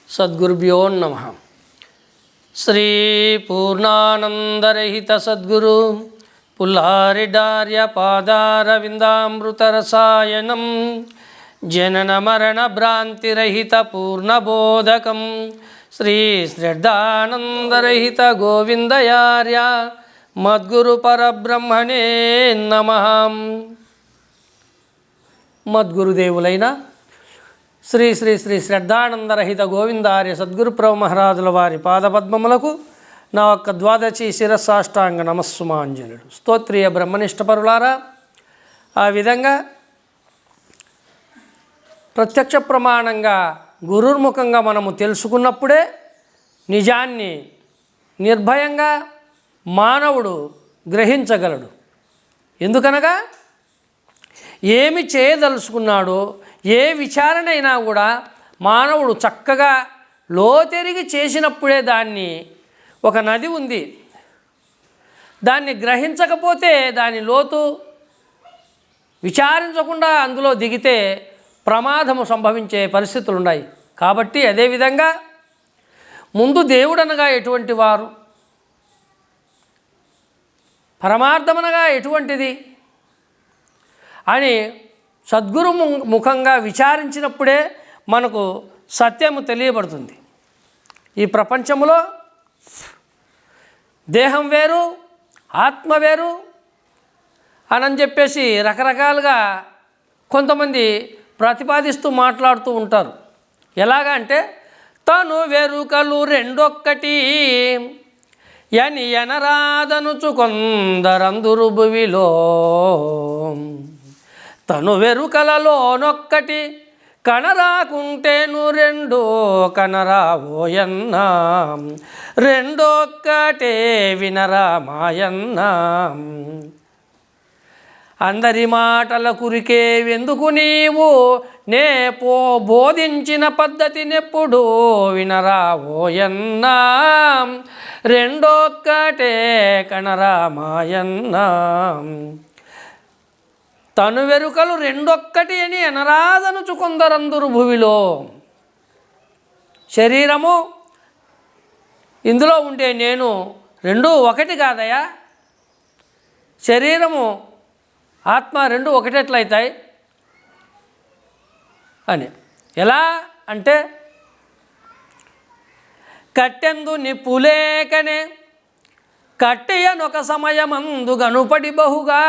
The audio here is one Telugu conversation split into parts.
సద్గురుభ్యో నమః. శ్రీ పూర్ణానందరహిత సద్గురు పుల్లారిడార్య పాదారవిందామృతరసాయనం జనన మరణ భ్రాంతిరహిత పూర్ణబోధకం శ్రీ శ్రద్ధానందరహిత గోవిందయార్య మద్గురు పరబ్రహ్మణే నమః. మద్గురుదేవులైన శ్రీ శ్రీ శ్రీ శ్రద్ధానందరహిత గోవిందార్య సద్గురు ప్రభు మహారాజుల వారి పాదపద్మములకు నా యొక్క ద్వాదశి శిరస్సాష్టాంగ నమస్సుమాంజలుడు. స్తోత్రియ బ్రహ్మనిష్టపరులారా, ఆ విధంగా ప్రత్యక్ష ప్రమాణంగా గురుర్ముఖంగా మనము తెలుసుకున్నప్పుడే నిజాన్ని నిర్భయంగా మానవుడు గ్రహించగలడు. ఎందుకనగా ఏమి చేయదలుచుకున్నాడో ఏ విచారణ అయినా కూడా మానవుడు చక్కగా లోతెరిగి చేసినప్పుడే దాన్ని, ఒక నది ఉంది, దాన్ని గ్రహించకపోతే దాని లోతు విచారించకుండా అందులో దిగితే ప్రమాదము సంభవించే పరిస్థితులు ఉన్నాయి. కాబట్టి అదేవిధంగా ముందు దేవుడనగా ఎటువంటి వారు, పరమార్థమనగా ఎటువంటిది అని సద్గురు ముఖంగా విచారించినప్పుడే మనకు సత్యము తెలియబడుతుంది. ఈ ప్రపంచంలో దేహం వేరు, ఆత్మ వేరు అని చెప్పేసి రకరకాలుగా కొంతమంది ప్రతిపాదిస్తూ మాట్లాడుతూ ఉంటారు. ఎలాగా అంటే తను వెరుకలు రెండొక్కటి అని ఎనరాదనుచు కొందరందురు భువిలో, తను వెరుకలలోనొక్కటి కనరాకుంటేను రెండో కనరావోయన్నా, రెండొక్కటే వినరా మాయన్నా. అందరి మాటల కురికే వెందుకు నీవు నే బోధించిన పద్ధతినెప్పుడు వినరా ఓయన్నా, రెండొక్కటే కనరా మాయన్నా. తను వెరుకలు రెండొక్కటి అని అనరాదనుచు కొందరందురు భువిలో. శరీరము ఇందులో ఉండే నేను రెండు ఒకటి కాదయా, శరీరము ఆత్మ రెండు ఒకటెట్లయితాయి అని. ఎలా అంటే కట్టెందు నిప్పులేకనే కట్టెయనొక సమయమందు గనుపడి బహుగా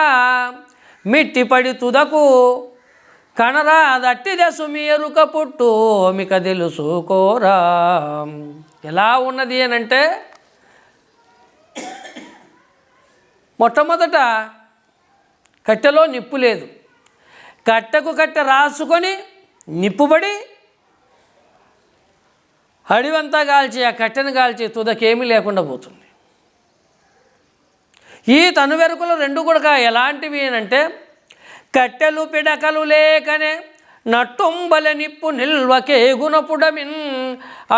మిట్టిపడి తుదకు కనరా దట్టిదెసు మీ ఎరుక పుట్టు మిక తెలుసుకోరా. ఎలా ఉన్నది అని అంటే మొట్టమొదట కట్టెలో నిప్పు లేదు, కట్టెకు కట్టె రాసుకొని నిప్పుబడి అడివంతా కాల్చి ఆ కట్టెను కాల్చి తుదకేమీ లేకుండా పోతుంది. ఈ తనువెరుకలు రెండు కూడా ఎలాంటివి అంటే కట్టెలు పిడకలు లేకనే నట్టుంబల నిప్పు నిల్వకే గుణపుడమిన్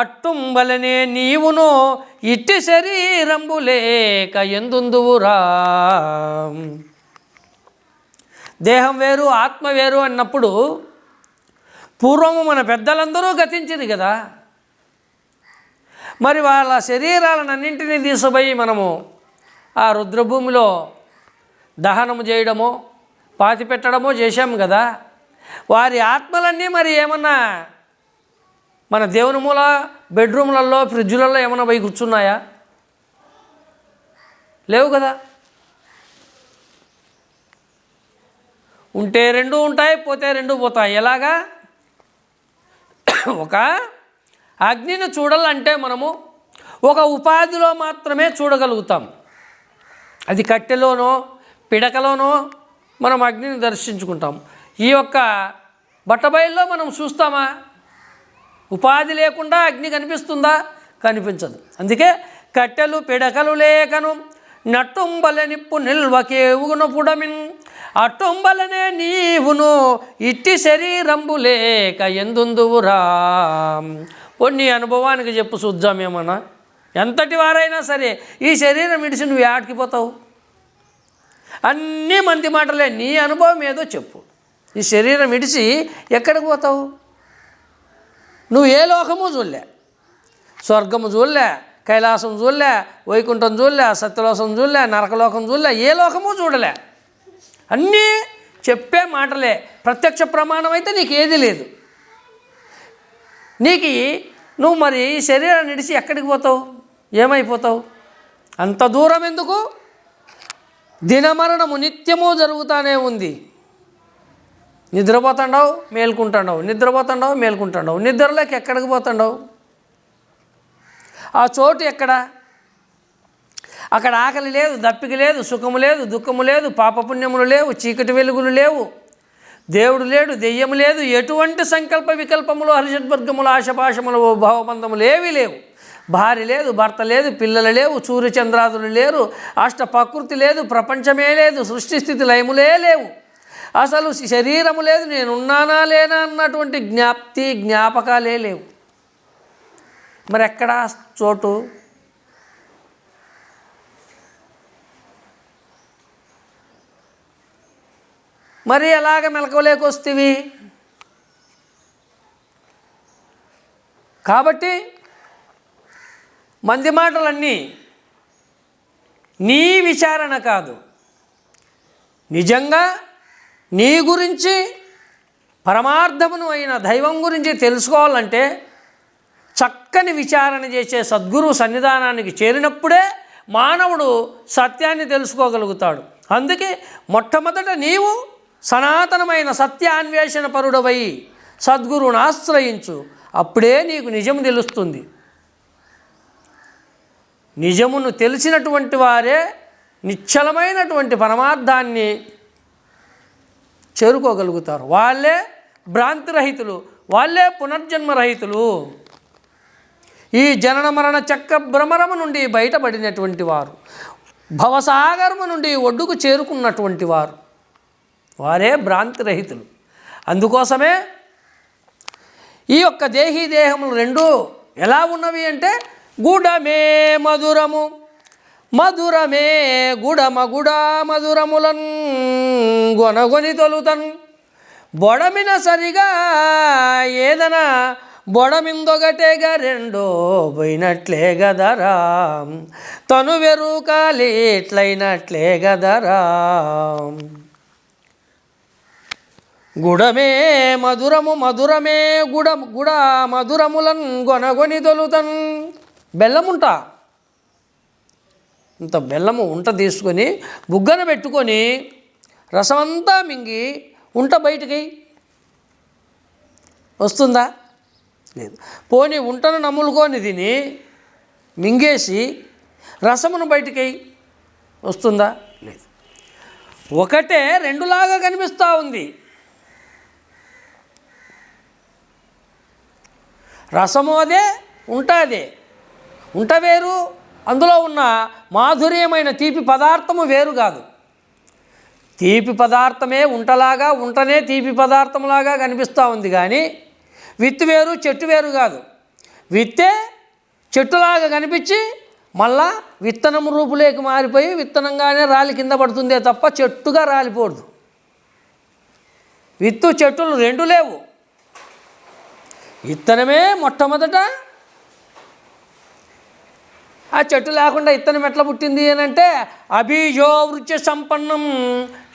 అట్టుంబలనే నీవును ఇట్టి శరీరంబు లేక ఎందుందువురా. దేహం వేరు ఆత్మ వేరు అన్నప్పుడు పూర్వము మన పెద్దలందరూ గతించింది కదా, మరి వాళ్ళ శరీరాలన్నింటినీ తీసుకుపోయి మనము ఆ రుద్రభూమిలో దహనము చేయడమో పాతి పెట్టడమో చేశాము కదా. వారి ఆత్మలన్నీ మరి ఏమన్నా మన దేవుని మూల బెడ్రూమ్లలో ఫ్రిడ్జ్లలో ఏమన్నా పోయి కూర్చున్నాయా? లేవు కదా. ఉంటే రెండు ఉంటాయి, పోతే రెండు పోతాయి. ఎలాగా? ఒక అగ్నిని చూడాలంటే మనము ఒక ఉపాధిలో మాత్రమే చూడగలుగుతాం. అది కట్టెలోనో పిడకలోనో మనం అగ్నిని దర్శించుకుంటాం. ఈ యొక్క బట్టబయల్లో మనం చూస్తామా? ఉపాధి లేకుండా అగ్ని కనిపిస్తుందా? కనిపించదు. అందుకే కట్టెలు పిడకలు లేకను నట్టుంబల నిప్పు నిల్వకే ఉగునపుడమిన్ అట్టుంబలనే నీవును ఇట్టి శరీరంబు లేక ఎందుందువురా. కొన్ని అనుభవానికి చెప్పు చూద్దాం. ఏమన్నా ఎంతటి వారైనా సరే ఈ శరీరం విడిచి నువ్వు యాడికి పోతావు? అన్నీ మంది మాటలే, నీ అనుభవం ఏదో చెప్పు. ఈ శరీరం విడిచి ఎక్కడికి పోతావు? నువ్వు ఏ లోకము చూడలే, స్వర్గము చూడలే, కైలాసం చూడలే, వైకుంఠం చూడలే, సత్యలోకం చూడలే, నరకలోకం చూడలే, ఏ లోకము చూడలే. అన్నీ చెప్పే మాటలే. ప్రత్యక్ష ప్రమాణం అయితే నీకు ఏది లేదు. నీకు నువ్వు మరి ఈ శరీరాన్ని విడిచి ఎక్కడికి పోతావు? ఏమైపోతావు? అంత దూరం ఎందుకు? దినమరణము నిత్యము జరుగుతూనే ఉంది. నిద్రపోతుండవు, మేల్కుంటుండవు, నిద్రపోతుండవు, మేల్కుంటుండవు. నిద్రలోకి ఎక్కడికి పోతుండవు? ఆ చోటు ఎక్కడ? అక్కడ ఆకలి లేదు, దప్పిక లేదు, సుఖము లేదు, దుఃఖము లేదు, పాపపుణ్యములు లేవు, చీకటి వెలుగులు లేవు, దేవుడు లేడు, దెయ్యము లేదు, ఎటువంటి సంకల్ప వికల్పములు, హరిషద్వర్గములు, ఆశపాశములు, భావబంధములు ఏవీ లేవు. భార్య లేదు, భర్త లేదు, పిల్లలు లేవు, సూర్యచంద్రాదులు లేరు, అష్ట ప్రకృతి లేదు, ప్రపంచమే లేదు, సృష్టి స్థితి లయములే లేవు, అసలు శరీరము లేదు, నేనున్నానా లేనా అన్నటువంటి జ్ఞాపకాలే లేవు. మరి ఎక్కడ చోటు? మరి ఎలాగ మెలకువలేకొస్తేవి? కాబట్టి మంది మాటలన్నీ నీ విచారణ కాదు, నిజంగా నీ గురించి పరమార్థమును అయిన దైవం గురించి తెలుసుకోవాలంటే చక్కని విచారణ చేసే సద్గురువు సన్నిధానానికి చేరినప్పుడే మానవుడు సత్యాన్ని తెలుసుకోగలుగుతాడు. అందుకే మొట్టమొదట నీవు సనాతనమైన సత్యాన్వేషణ పరుడవై సద్గురువును ఆశ్రయించు. అప్పుడే నీకు నిజం తెలుస్తుంది. నిజమును తెలిసినటువంటి వారే నిశ్చలమైనటువంటి పరమార్థాన్ని చేరుకోగలుగుతారు. వాళ్ళే భ్రాంతిరహితులు, వాళ్ళే పునర్జన్మరహితులు. ఈ జనన మరణ చక్ర భ్రమరము నుండి బయటపడినటువంటి వారు, భవసాగరము నుండి ఒడ్డుకు చేరుకున్నటువంటి వారు, వారే భ్రాంతిరహితులు. అందుకోసమే ఈ యొక్క దేహీ దేహములు రెండు ఎలా ఉన్నవి అంటే గుడమే మధురము, మధురమే గుడమ గుడా మధురములన్ గొనగొని తొలుతన్ బొడమిన సరిగా ఏదనా బొడమిందొగటేగా రెండో పోయినట్లే గదరా, తను వెరుకాలి ఇట్లయినట్లే గదరా. గుడమే మధురము, మధురమే గుడ మధురములన్ గొనగొని తొలుతన్. బెల్లముంట, ఇంత బెల్లము ఉంట తీసుకొని బుగ్గన పెట్టుకొని రసమంతా మింగి ఉంట బయటికి వస్తుందా? లేదు. పోనీ ఉంటను నములుకొని తిని మింగేసి రసమును బయటికి వస్తుందా? లేదు. ఒకటే రెండులాగా కనిపిస్తూ ఉంది. రసము అదే, ఉంట అదే. ఉంట వేరు, అందులో ఉన్న మాధుర్యమైన తీపి పదార్థము వేరు కాదు. తీపి పదార్థమే ఉంటలాగా, ఉంటనే తీపి పదార్థంలాగా కనిపిస్తూ ఉంది. కానీ విత్తు వేరు, చెట్టు వేరు కాదు. విత్తే చెట్టులాగా కనిపించి మళ్ళా విత్తనం రూపులోకి మారిపోయి విత్తనంగానే రాలి కింద పడుతుందే తప్ప చెట్టుగా రాలిపోదు. విత్తు చెట్టులు రెండు లేవు. విత్తనమే మొట్టమొదట. ఆ చెట్టు లేకుండా విత్తనం ఎట్లా పుట్టింది అని అంటే అబీజో వృక్ష సంపన్నం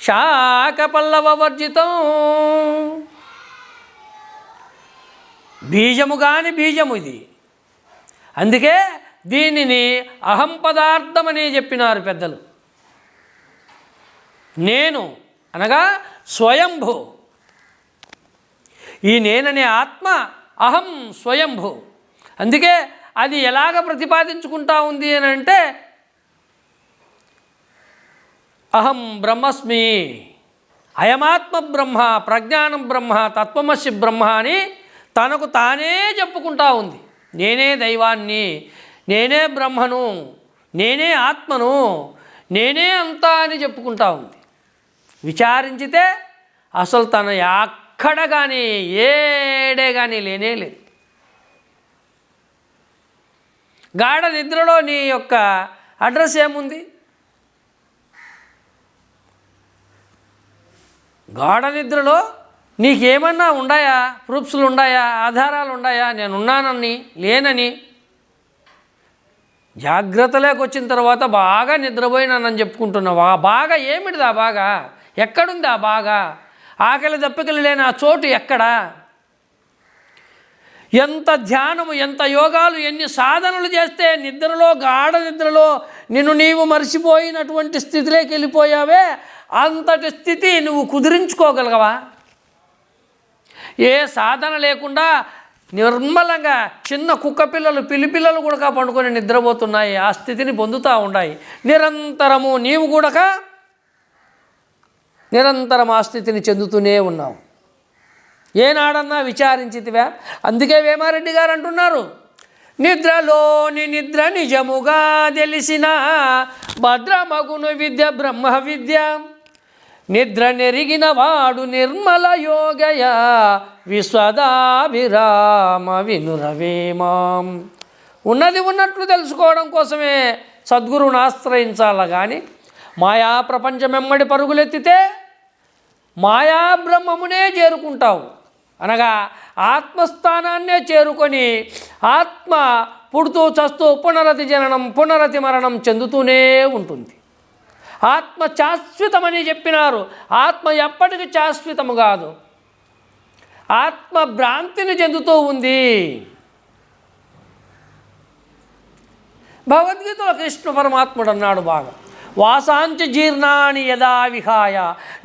శాఖ పల్లవ వర్జితం. బీజము కాని బీజము ఇది. అందుకే దీనిని అహం పదార్థమని చెప్పినారు పెద్దలు. నేను అనగా స్వయంభూ. ఈ నేననే ఆత్మ అహం స్వయంభూ. అందుకే అది ఎలాగ ప్రతిపాదించుకుంటా ఉంది అని అంటే అహం బ్రహ్మస్మి, అయమాత్మ బ్రహ్మ, ప్రజ్ఞానం బ్రహ్మ, తత్వమసి బ్రహ్మ అని తనకు తానే చెప్పుకుంటా ఉంది. నేనే దైవాన్ని, నేనే బ్రహ్మను, నేనే ఆత్మను, నేనే అంతా అని చెప్పుకుంటా ఉంది. విచారించితే అసలు తన ఎక్కడ కానీ ఏడే కానీ లేనే లేదు. గాఢ నిద్రలో నీ యొక్క అడ్రస్ ఏముంది? గాఢ నిద్రలో నీకేమన్నా ఉన్నాయా? ప్రూఫ్స్లు ఉన్నాయా? ఆధారాలు ఉన్నాయా? నేనున్నానని, లేనని? జాగ్రత్తలోకి వచ్చిన తర్వాత బాగా నిద్రపోయినానని చెప్పుకుంటున్నావా? బాగా ఏమిటిది? ఆ బాగా ఎక్కడుంది? ఆ బాగా ఆకలి దప్పికలు లేని ఆ చోటు ఎక్కడా? ఎంత ధ్యానము, ఎంత యోగాలు, ఎన్ని సాధనలు చేస్తే నిద్రలో, గాఢ నిద్రలో నిన్ను నీవు మరిచిపోయినటువంటి స్థితిలోకి వెళ్ళిపోయావే, అంతటి స్థితి నువ్వు కుదిరించుకోగలగవా? ఏ సాధన లేకుండా నిర్మలంగా చిన్న కుక్క పిల్లలు, పిల్లిపిల్లలు కూడా పండుకొని నిద్రపోతున్నాయి. ఆ స్థితిని పొందుతూ ఉన్నాయి. నిరంతరము నీవు కూడా నిరంతరం ఆ స్థితిని చెందుతూనే ఉన్నావు. ఏనాడన్నా విచారించితివా? అందుకే వేమారెడ్డి గారు అంటున్నారు, నిద్రలోని నిద్ర నిజముగా తెలిసిన భద్రమగును విద్య బ్రహ్మ విద్య, నిద్ర నెరిగిన వాడు నిర్మల యోగయ విశ్వదాభిరామ వినురవేమాం. ఉన్నది ఉన్నట్లు తెలుసుకోవడం కోసమే సద్గురువుని ఆశ్రయించాల కానీ మాయా ప్రపంచమెమ్మడి పరుగులెత్తితే మాయా బ్రహ్మమునే చేరుకుంటావు. అనగా ఆత్మస్థానాన్నే చేరుకొని ఆత్మ పుడుతూ చస్తూ పునరతి జననం పునరతి మరణం చెందుతూనే ఉంటుంది. ఆత్మ శాశ్వతమని చెప్పినారు. ఆత్మ ఎప్పటికీ శాశ్వతము కాదు. ఆత్మ భ్రాంతిని చెందుతూ ఉంది. భగవద్గీతలో కృష్ణ పరమాత్ముడు అన్నాడు బాగా, వాసాంచి జీర్ణాని యదా విహాయ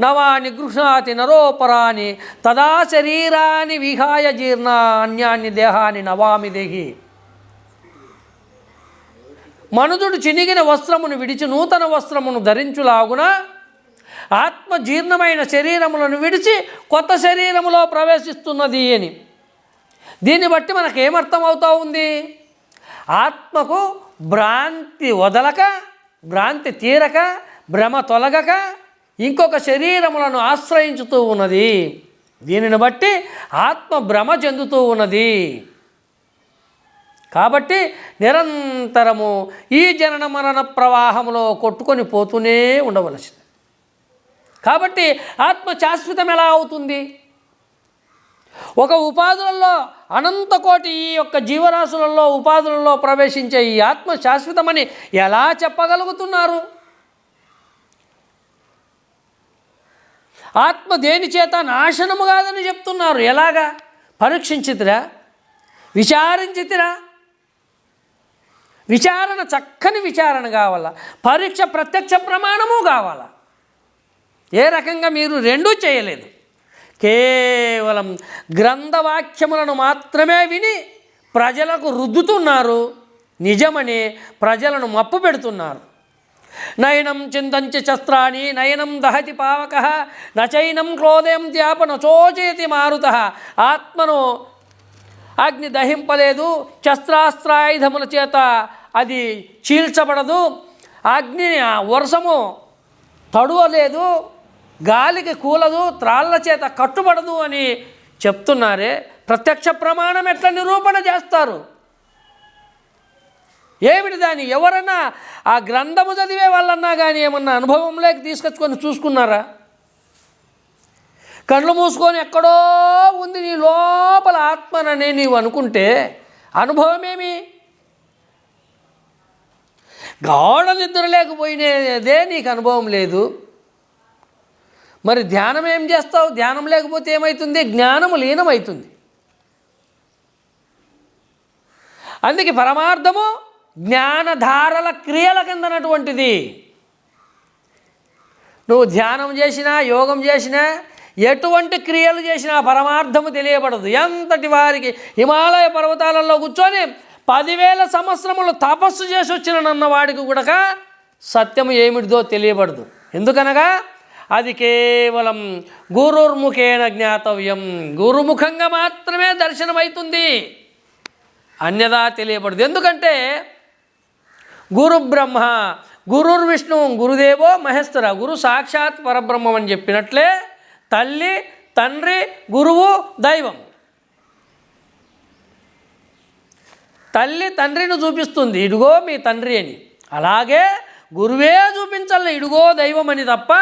నవాని గృహ్ణాతి నరోపరాని తదా శరీరాన్ని విహాయ జీర్ణాన్యాన్ని దేహాన్ని నవామి దేహి. మనుజుడు చినిగిన వస్త్రమును విడిచి నూతన వస్త్రమును ధరించులాగున ఆత్మ జీర్ణమైన శరీరములను విడిచి కొత్త శరీరములో ప్రవేశిస్తున్నది అని. దీన్ని బట్టి మనకేమర్థమవుతూ ఉంది? ఆత్మకు భ్రాంతి వదలక, భ్రాంతి తీరక, భ్రమ తొలగక ఇంకొక శరీరములను ఆశ్రయించుతూ ఉన్నది. దీనిని బట్టి ఆత్మ భ్రమ చెందుతూ ఉన్నది. కాబట్టి నిరంతరము ఈ జనన మరణ ప్రవాహంలో కొట్టుకొని పోతూనే ఉండవలసింది. కాబట్టి ఆత్మ శాశ్వతం ఎలా అవుతుంది? ఒక ఉపాధులలో అనంతకోటి ఈ యొక్క జీవరాశులలో ఉపాధులలో ప్రవేశించే ఈ ఆత్మ శాశ్వతమని ఎలా చెప్పగలుగుతున్నారు? ఆత్మ దేని చేత నాశనము కాదని చెప్తున్నారు. ఎలాగా? పరీక్షించితిరా? విచారించితిరా? విచారణ, చక్కని విచారణ కావాలా. పరీక్ష, ప్రత్యక్ష ప్రమాణము కావాలా. ఏ రకంగా మీరు రెండూ చేయలేదు. కేవలం గ్రంథవాక్యములను మాత్రమే విని ప్రజలకు రుద్దుతున్నారు. నిజమని ప్రజలను మప్పు పెడుతున్నారు. నయనం చిందంచి శస్త్రాన్ని నయనం దహతి పావక నచైనం క్రోధయం త్యాప నచోచేతి మారుత. ఆత్మను అగ్ని దహింపలేదు, శస్త్రాస్త్రాయుధముల చేత అది చీల్చబడదు, అగ్ని వర్షము తడువలేదు, గాలికి కూలదు, త్రాళ్ళ చేత కట్టుబడదు అని చెప్తున్నారే. ప్రత్యక్ష ప్రమాణం ఎట్లా నిరూపణ చేస్తారు? ఏమిటి దాని? ఎవరన్నా ఆ గ్రంథము చదివే వాళ్ళన్నా కానీ ఏమన్నా అనుభవంలోకి తీసుకొచ్చుకొని చూసుకున్నారా? కళ్ళు మూసుకొని ఎక్కడో ఉంది నీ లోపల ఆత్మననే నీవు అనుకుంటే అనుభవమేమి? గాఢ నిద్ర లేకపోయినదే నీకు అనుభవం లేదు. మరి ధ్యానం ఏం చేస్తావు? ధ్యానం లేకపోతే ఏమవుతుంది? జ్ఞానము లీనమవుతుంది. అందుకే పరమార్థము జ్ఞానధారల క్రియల కిందనటువంటిది. నువ్వు ధ్యానం చేసినా, యోగం చేసినా, ఎటువంటి క్రియలు చేసినా పరమార్థము తెలియబడదు. ఎంతటి వారికి హిమాలయ పర్వతాలలో కూర్చొని 10,000 సంవత్సరములు తపస్సు చేసి వచ్చినన్న వాడికి కూడా సత్యము ఏమిటిదో తెలియబడదు. ఎందుకనగా అది కేవలం గురుర్ముఖేన జ్ఞాతవ్యం. గురుముఖంగా మాత్రమే దర్శనమవుతుంది, అన్యదా తెలియబడదు. ఎందుకంటే గురు బ్రహ్మ, గురుర్విష్ణు, గురుదేవో మహేశ్వర. గురు సాక్షాత్ పరబ్రహ్మం అని చెప్పినట్లే తల్లి, తండ్రి, గురువు, దైవం. తల్లి తండ్రిని చూపిస్తుంది, ఇడుగో మీ తండ్రి అని. అలాగే గురువే చూపించాలి, ఇడుగో దైవం అని. తప్ప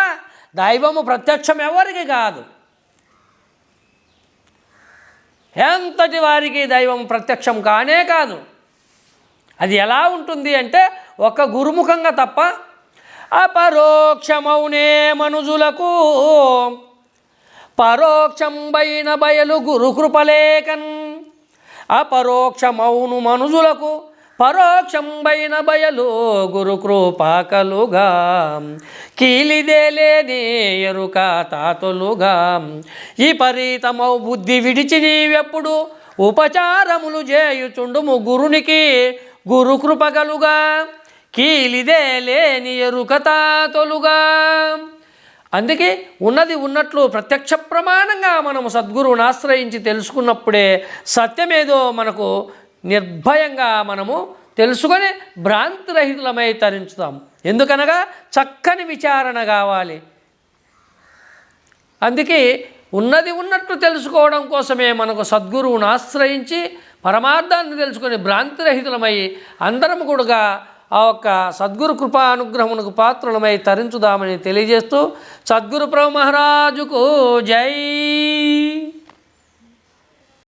దైవము ప్రత్యక్షం ఎవరికి కాదు. ఎంతటి వారికి దైవం ప్రత్యక్షం కానే కాదు. అది ఎలా ఉంటుంది అంటే ఒక గురుముఖంగా తప్ప అపరోక్షమౌనే మనుజులకు పరోక్షంబైన బయలు గురుకృపలేకన్. అపరోక్షమౌను మనుజులకు పరోక్షంబైన బయలు గురుకృపాకలుగా. కీలిదేలేని ఎరుక తాతలుగా. ఈ పరితమౌ బుద్ధి విడిచి నీవెప్పుడు ఉపచారములు చేయుచుండుము గురునికి గురుకృపగలుగా. కీలిదే లేని ఎరుక తాతలుగా. అందుకే ఉన్నది ఉన్నట్లు ప్రత్యక్ష ప్రమాణంగా మనము సద్గురువుని ఆశ్రయించి తెలుసుకున్నప్పుడే సత్యమేదో మనకు నిర్భయంగా మనము తెలుసుకొని భ్రాంతిరహితులమై తరించుతాం. ఎందుకనగా చక్కని విచారణ కావాలి. అందుకే ఉన్నది ఉన్నట్లు తెలుసుకోవడం కోసమే మనకు సద్గురువుని ఆశ్రయించి పరమార్థాన్ని తెలుసుకొని భ్రాంతిరహితులమై అందరం కూడా ఆ ఒక్క సద్గురు కృపా అనుగ్రహమునకు పాత్రులమై తరించుదామని తెలియజేస్తూ సద్గురు ప్రభు మహారాజుకు జై.